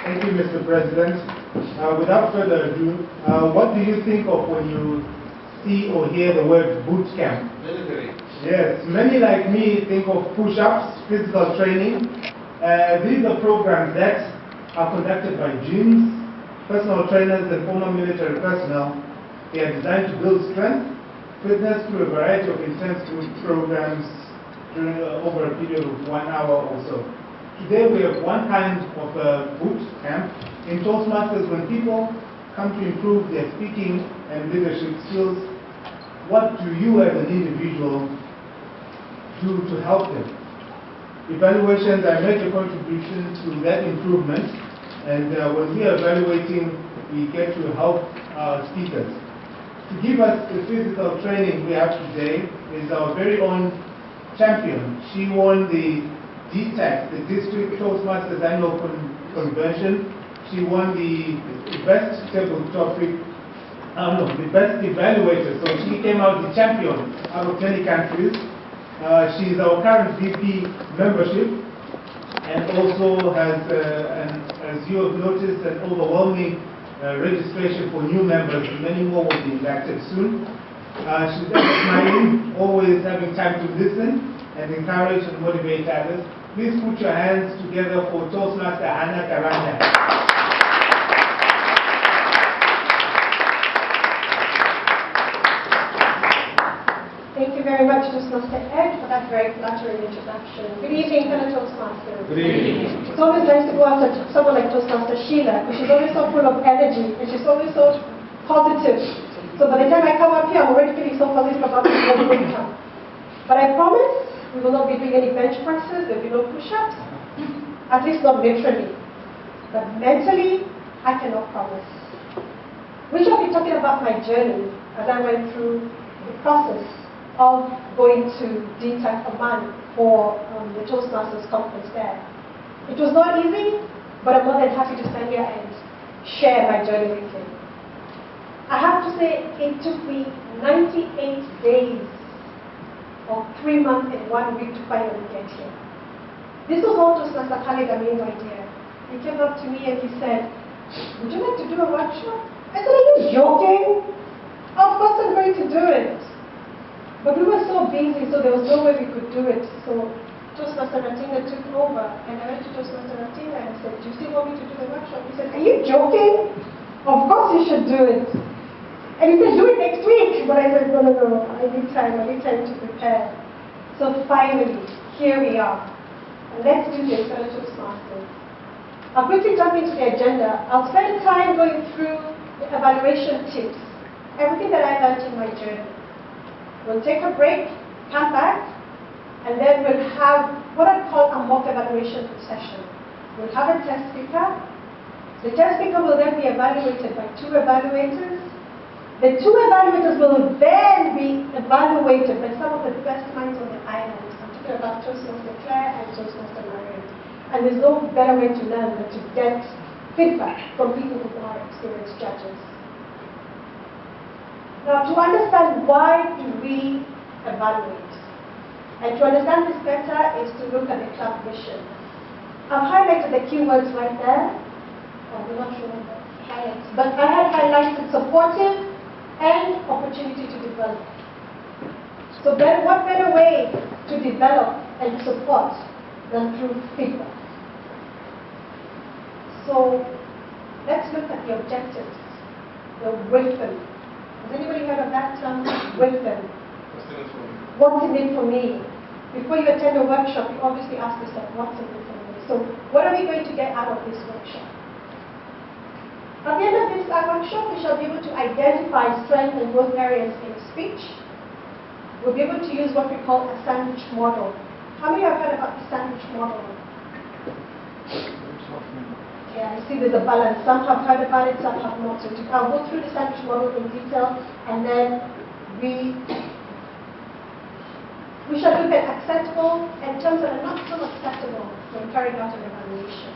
Thank you, Mr. President. Without further ado, what do you think of when you see or hear the word bootcamp? Military. Yes, many like me think of push-ups, physical training. These are programs that are conducted by gyms, personal trainers and former military personnel. They are designed to build strength, fitness through a variety of intense group programs during over a period of 1 hour or so. Today we have one kind of boot camp in Toastmasters. When people come to improve their speaking and leadership skills, what do you as an individual do to help them? Evaluations are a major contribution to that improvement, and when we are evaluating, we get to help our speakers. To give us the physical training we have today is our very own champion. She won the DTAC, the District Toastmasters Annual Convention. She won the best table topic, the best evaluator. So she came out the champion out of many countries. She is our current VP membership and also has, as you have noticed, an overwhelming registration for new members. Many more will be inducted soon. She's ever smiling, always having time to listen and encourage and motivate others. Please put your hands together for Toastmaster Karanja. Thank you very much, Toastmaster Ed, for that very flattering introduction. Good evening, fellow Toastmasters. Good evening. It's always nice to go after someone like Toastmaster Sheila, because she's always so full of energy, and she's always so positive. So by the time I come up here, I'm already feeling so positive about this Bootcamp. But I promise, we will not be doing any bench presses, there will be no push-ups, at least not literally. But mentally, I cannot promise. We shall be talking about my journey as I went through the process of going to DTAC Command for the Toastmasters conference there. It was not easy, but I'm more than happy to stand here and share my journey with you. I have to say, it took me 98 days or 3 months and 1 week to finally get here. This was all Toastmaster Khalid Amin's idea. He came up to me and he said, "Would you like to do a workshop?" I said, "Are you joking? Of course I'm going to do it." But we were so busy, so there was no way we could do it. So Toastmaster Ratina took over, and I went to Toastmaster Ratina and said, "Do you still want me to do the workshop?" He said, "Are you joking? Of course you should do it." And he said, "Do it next week." But I said, no, I need time to prepare. So finally, here we are. And let's do this, fellow Toastmasters. I'll quickly jump into the agenda. I'll spend time going through the evaluation tips, everything that I learned in my journey. We'll take a break, come back, and then we'll have what I call a mock evaluation session. We'll have a test speaker. The test speaker will then be evaluated by 2 evaluators. The 2 evaluators will then be evaluated by some of the best minds on the island. I'm talking about Toastmaster Claire and Toastmaster Marion. And there's no better way to learn than to get feedback from people who are experienced judges. Now, to understand why do we evaluate, and to understand this better is to look at the club mission. I've highlighted the keywords right there. I'm not sure what the highlights, but I had highlighted supportive and opportunity to develop. So then what better way to develop and support than through feedback? So let's look at the objectives, the wisdom. Has anybody heard of that term, wisdom? What's in it for me? Before you attend a workshop, you obviously ask yourself, what's in it for me? So what are we going to get out of this workshop? At the end of this workshop, we shall be able to identify strengths and growth areas in speech. We'll be able to use what we call a sandwich model. How many have heard about the sandwich model? Yeah, you see there's a balance. Some have heard about it, some have not. So I'll go through the sandwich model in detail, and then we shall look at acceptable and terms that are not so acceptable when carrying out an evaluation.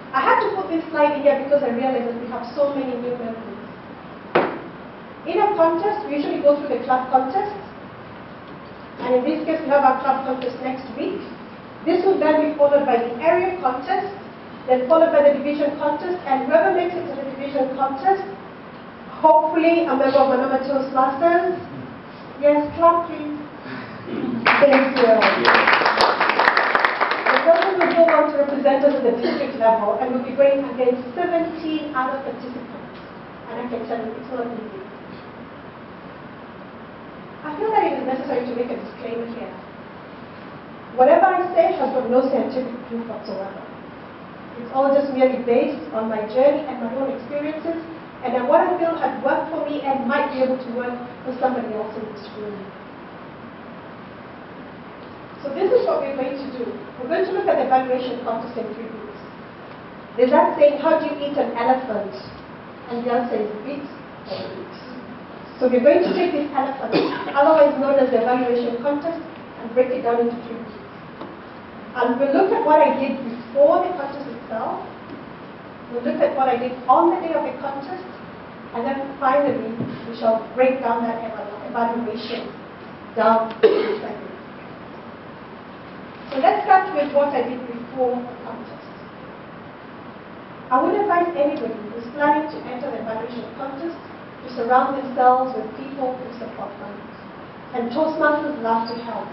I had to put this slide in here because I realized that we have so many new members. In a contest, we usually go through the club contest. And in this case, we have our club contest next week. This will then be followed by the area contest, then followed by the division contest, and whoever makes it to the division contest, hopefully a member of Manama Toastmasters. Yes, clap please. Thank you. The person will go on to represent us at the district level and will be going against 17 other participants. And I can tell you, it's not easy. I feel that it is necessary to make a disclaimer here. Whatever I say has got no scientific proof whatsoever. It's all just merely based on my journey and my own experiences, and then what I feel had worked for me and might be able to work for somebody else in this room. So this is what we're going to do. We're going to look at the evaluation contest in 3 groups. There's that saying, how do you eat an elephant? And the answer is bits or bits. So we're going to take this elephant, otherwise known as the evaluation contest, and break it down into 3 groups. And we'll look at what I did before the contest itself. We'll look at what I did on the day of the contest. And then finally, we shall break down that evaluation down into segments. So let's start with what I did before the contest. I would advise anybody who's planning to enter the evaluation contest to surround themselves with people who support others. And Toastmasters love to help.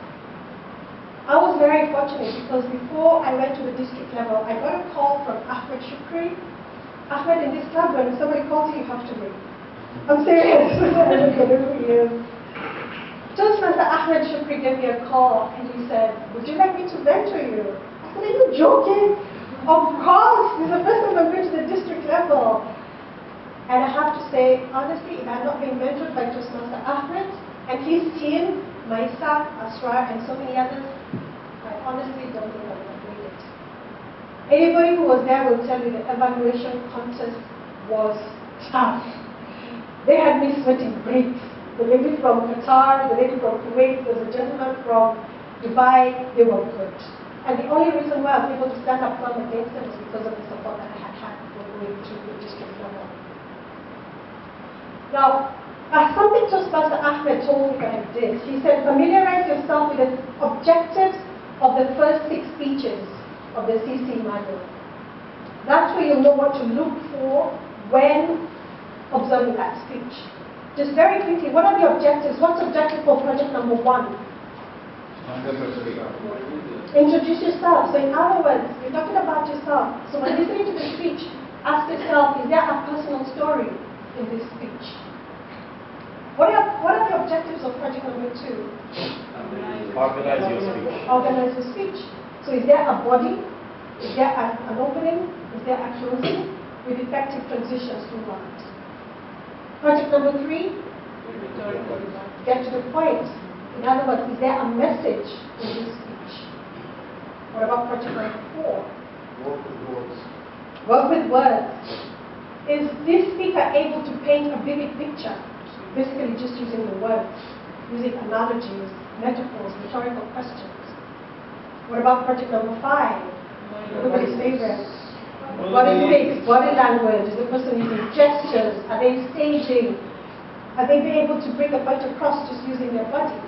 I was very fortunate because before I went to the district level, I got a call from Ahmed Shukri. Ahmed, in this club, when somebody calls you, you have to ring. I'm serious. Toastmaster Ahmed Shukri gave me a call and he said, would you like me to mentor you? I said, are you joking? Of course, this is the first time I'm going to the district level. And I have to say, honestly, if I had not been mentored by Toastmaster Ahmed and his team, Maisa, Asrar, and so many others, I honestly don't think I would have made it. Anybody who was there will tell you the evaluation contest was tough. They had me sweating bricks. The lady from Qatar, the lady from Kuwait, there was a gentleman from Dubai, they were good. And the only reason why I was able to stand up firm against them was because of the support that I had had before going to the district level. Now, something Toastmaster Ahmed told me that I did. He said, familiarize yourself with the objectives of the first 6 speeches of the CC manual. That's where you'll know what to look for when observing that speech. Just very quickly, what are the objectives? What's objective for project number 1? Introduce yourself. So in other words, you're talking about yourself. So when listening to the speech, ask yourself, is there a personal story in this speech? What are the objectives of project number 2? Organize your speech. Organize your speech. So is there a body? Is there an opening? Is there a closing? With effective transitions throughout. Project number 3, get to the point. In other words, is there a message in this speech? What about project number 4? Work with words. Work with words. Is this speaker able to paint a vivid picture? Basically just using the words, using analogies, metaphors, rhetorical questions. What about project number 5? Everybody's favorite. What is it? Body language? Is the person using gestures? Are they staging? Are they being able to bring a point across just using their body?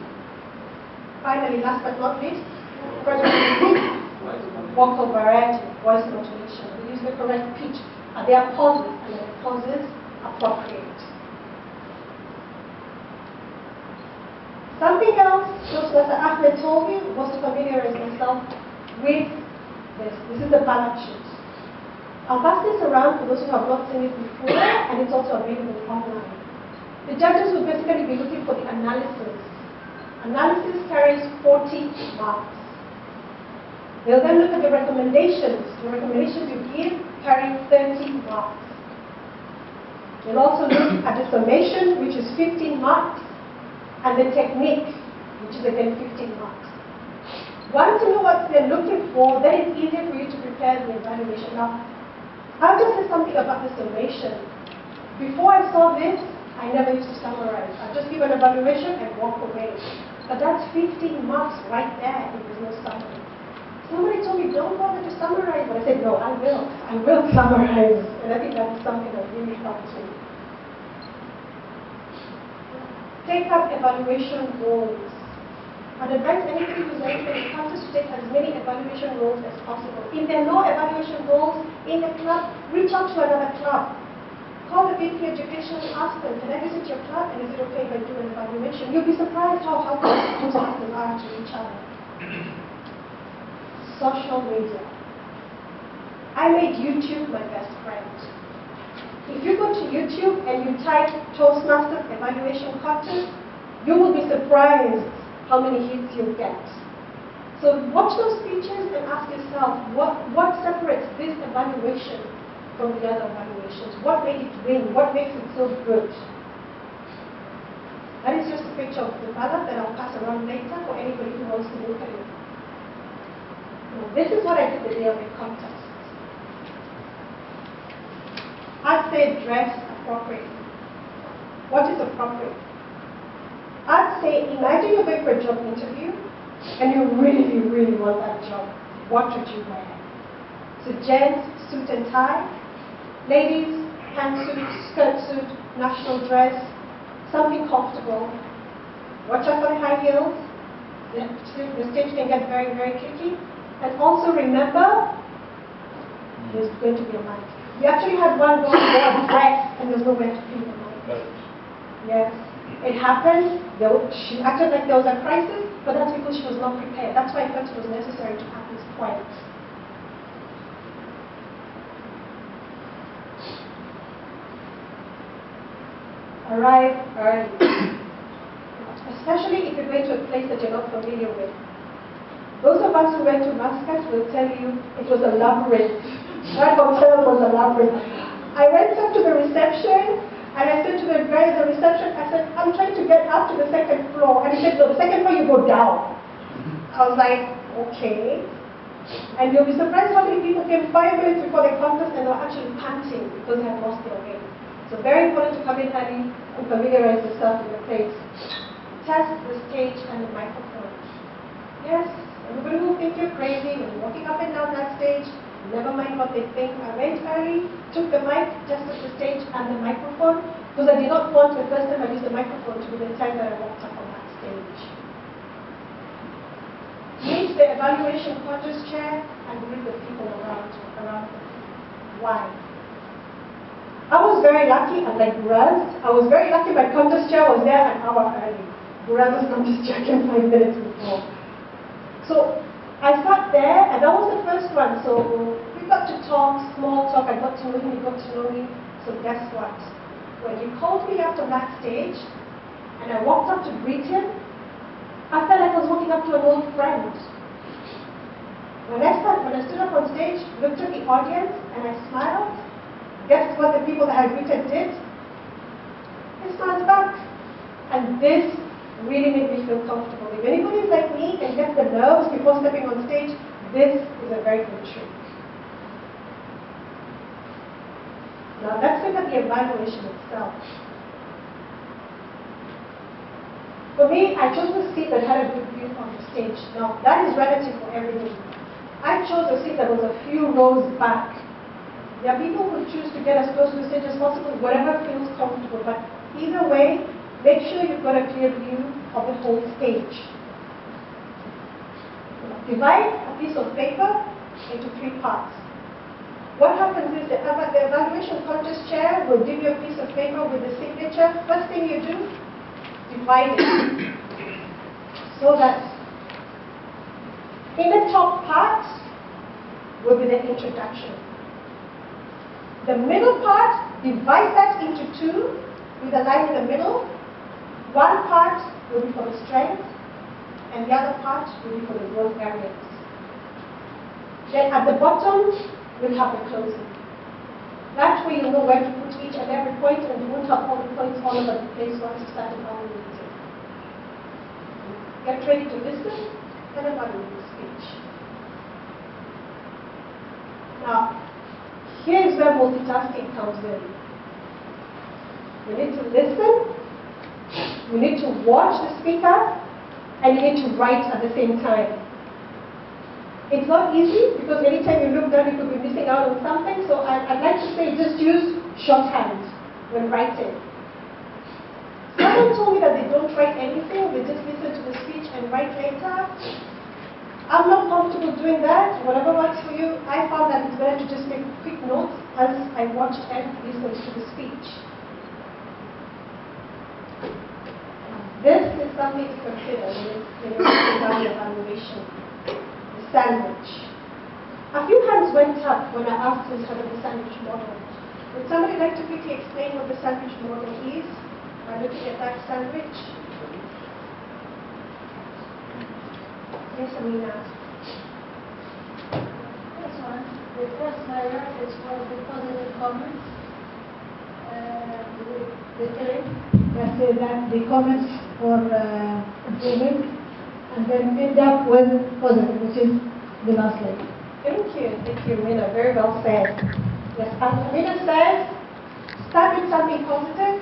Finally, last but not least, vocal variety, voice modulation. We use the correct pitch. Are there pauses? And are the pauses appropriate? Something else Toastmaster Ahmed told me was to familiarize myself with this. This is the ballot sheet. I'll pass this around for those who have not seen it before, and it's also available online. The judges will basically be looking for the analysis. Analysis carries 40 marks. They'll then look at the recommendations. The recommendations you give carry 30 marks. They'll also look at the summation, which is 15 marks, and the technique, which is again 15 marks. Once you know what they're looking for, then it's easier for you to prepare the evaluation. Now, I'll just say something about the summation. Before I saw this, I never used to summarize. I'd just give an evaluation and walk away. But that's 15 marks right there if there's no summary. Somebody told me, don't bother to summarize. But I said, no, I will summarize. And I think that's something that really helps me. Take up evaluation goals. I'd advise anybody who's ready for the contest to take as many evaluation roles as possible. If there are no evaluation roles in the club, reach out to another club. Call the VP Education and ask them, can I visit your club and is it okay if I do an evaluation? You'll be surprised how helpful toastmasters are to each other. Social media. I made YouTube my best friend. If you go to YouTube and you type Toastmasters evaluation contest, you will be surprised how many hits you'll get. So watch those features and ask yourself, what separates this evaluation from the other evaluations? What made it win? What makes it so good? That is just a picture of the ballot that I'll pass around later for anybody who wants to look at it. Now, this is what I did the day of the contest. I'd say dress appropriately. What is appropriate? I'd say, imagine you're going for a job interview and you really, really want that job. What would you wear? So gents, suit and tie. Ladies, pantsuit, skirt suit, national dress, something comfortable. Watch out for the high heels. The stage can get very, very tricky. And also remember, there's going to be a mic. We actually had one girl who wore a dress and there's nowhere to put the mic. Yes, it happened. She acted like there was a crisis, but that's because she was not prepared. That's why I felt it was necessary to have this quiet. Arrive early. Especially if you're going to a place that you're not familiar with. Those of us who went to Muscat will tell you it was a labyrinth. That hotel was a labyrinth. I went up to the reception and I said to the guy at the reception, I said, I'm trying to get up to the second floor. And he said, no, the second floor you go down. I was like, okay. And you'll be surprised how many people came 5 minutes before the contest and they were actually panting because they had lost their way. So very important to come in early and familiarize yourself with the place. Test the stage and the microphone. Yes, everybody will think you're crazy when you're walking up and down that stage. Never mind what they think. I went early, took the mic, tested the stage and the microphone, because I did not want the first time I used the microphone to be the time that I walked up on that stage. Meet the evaluation contest chair and greet the people around them. Why? I was very lucky, unlike Buraz. I was very lucky my contest chair was there an hour early. Buraz's contest chair came 5 minutes before. So I sat there, and that was the first one. So we got to talk, small talk. I got to know him, he got to know me. So guess what? When he called me up on that stage, and I walked up to greet him, I felt like I was walking up to an old friend. When I stood up on stage, looked at the audience, and I smiled, guess what the people that I greeted did? They smiled back. And this really made me feel comfortable. If anybody is like me and gets the nerves before stepping on stage, this is a very good trick. Now let's look at the evaluation itself. For me, I chose a seat that had a good view on the stage. Now that is relative for everybody. I chose a seat that was a few rows back. There are people who choose to get as close to the stage as possible, whatever feels comfortable. But either way, make sure you've got a clear view of the whole stage. Divide a piece of paper into 3 parts. What happens is the evaluation contest chair will give you a piece of paper with the signature. First thing you do, divide it. So that in the top part will be the introduction. The middle part, divide that into 2 with a line in the middle. One part will be for the strength, and the other part will be for the growth areas. Then at the bottom, we'll have the closing. That way you'll know where to put each and every point, and you won't have all the points all over the place once you start evaluating. Get ready to listen and evaluate the speech. Now, here is where multitasking comes in. You need to listen, you need to watch the speaker, and you need to write at the same time. It's not easy because anytime you look down you could be missing out on something, so I'd like to say just use shorthand when writing. Some someone told me that they don't write anything, they just listen to the speech and write later, I'm not comfortable doing that. Whatever works for you, I found that it's better to just make quick notes as I watched and listened to the speech. This is something to consider when you're writing down your evaluation. The sandwich. A few hands went up when I asked instead of the sandwich model. Would somebody like to quickly explain what the sandwich model is by looking at that sandwich? Yes, Amina. This one, the first paragraph is for the positive comments. The third, that says that the comments for improvement, and then end up with positive, which is the last line. Thank you, Amina. Very well said. Yes, Amina says, start with something positive.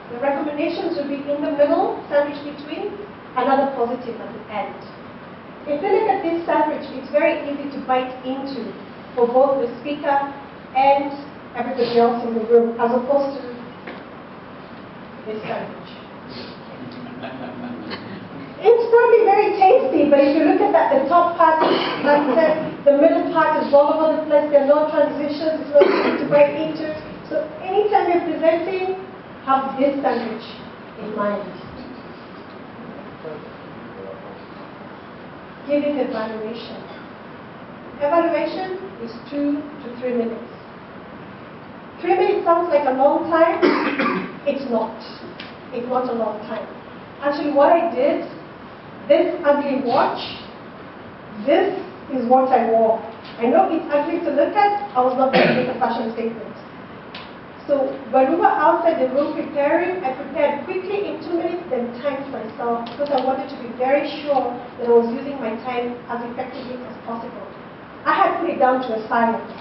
The recommendations will be in the middle, sandwich between, another positive at the end. If you look at this sandwich, it's very easy to bite into for both the speaker and everybody else in the room, as opposed to this sandwich. It's probably very tasty, but if you look at that, the top part is like the middle part is all over the place, there are no transitions, it's not easy to bite into. So anytime you're presenting, have this sandwich in mind. Give it evaluation. Evaluation is 2 to 3 minutes. 3 minutes sounds like a long time. It's not. It's not a long time. Actually, what I did, this ugly watch, this is what I wore. I know it's ugly to look at. I was not going to make a fashion statement. So when we were outside the room preparing, I prepared quickly in 2 minutes, then timed myself because I wanted to be very sure that I was using my time as effectively as possible. I had put it down to a science,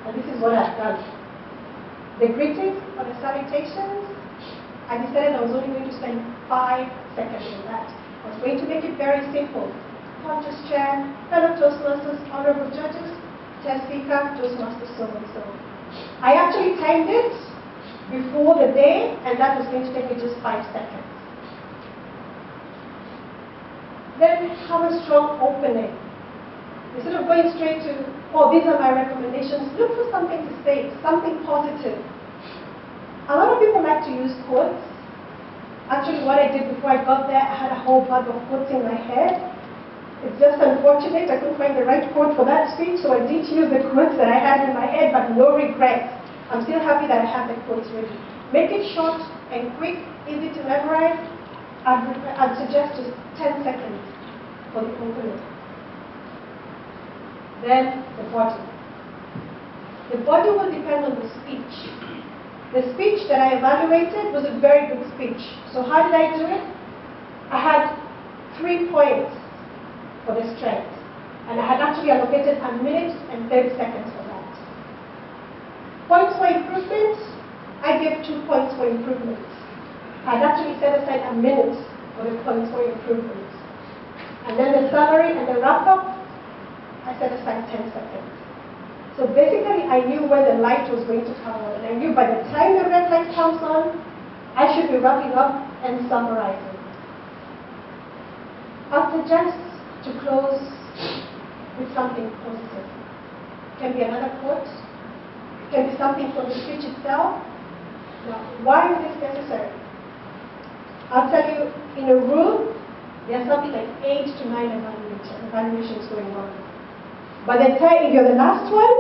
and this is what I've done. The greetings or the salutations, I decided I was only going to spend 5 seconds on that. I was going to make it very simple. Conscious chair, fellow Toastmasters, honorable judges, test speaker, Toastmasters, so and so. I actually timed it before the day, and that was going to take me just 5 seconds. Then have a strong opening. Instead of going straight to, oh, these are my recommendations, look for something to say, something positive. A lot of people like to use quotes. Actually, what I did before I got there, I had a whole bag of quotes in my head. It's just unfortunate I couldn't find the right quote for that speech, so I did use the quotes that I had in my head, but no regrets. I'm still happy that I have the quotes ready. Make it short and quick, easy to memorize. I'd suggest just 10 seconds for the opening. Then the body. The body will depend on the speech. The speech that I evaluated was a very good speech. So how did I do it? I had 3 points for the strength. And I had actually allocated 1 minute and 30 seconds for that. Points for improvement, I gave 2 points for improvement. I had actually set aside 1 minute for the points for improvement. And then the summary and the wrap-up, I set aside 10 seconds. So basically, I knew where the light was going to come on, and I knew by the time the red light comes on, I should be wrapping up and summarizing. I'll suggest to close with something positive. It can be another quote, it can be something from the speech itself. Now, why is this necessary? I'll tell you, in a room, there's something like 8 to 9 evaluations going on. By the time, if you're the last one,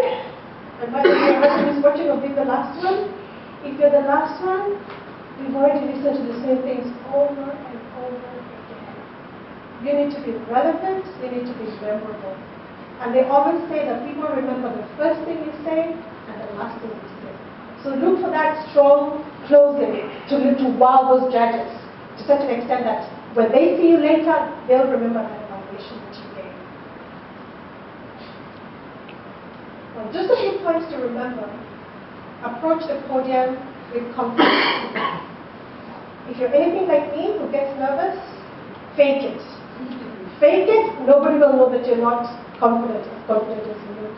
and by the way, your husband is watching or be the last one, if you're the last one, you've already listened to the same things over and over again. You need to be relevant, you need to be memorable. And they always say that people remember the first thing you say and the last thing you say. So look for that strong closing to wow those judges to such an extent that when they see you later, they'll remember that evaluation that you gave. Well, just a few points to remember. Approach the podium with confidence. If you're anything like me who gets nervous, fake it. Fake it, nobody will know that you're not confident as you.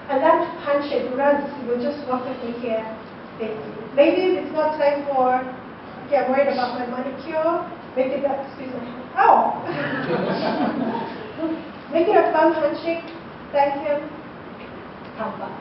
And that handshake runs, you'll just walk with me here. Ladies, it's not time for Okay, I'm worried about my manicure. Make it a, excuse me. Oh! Make it a fun handshake. Thank him. Come back.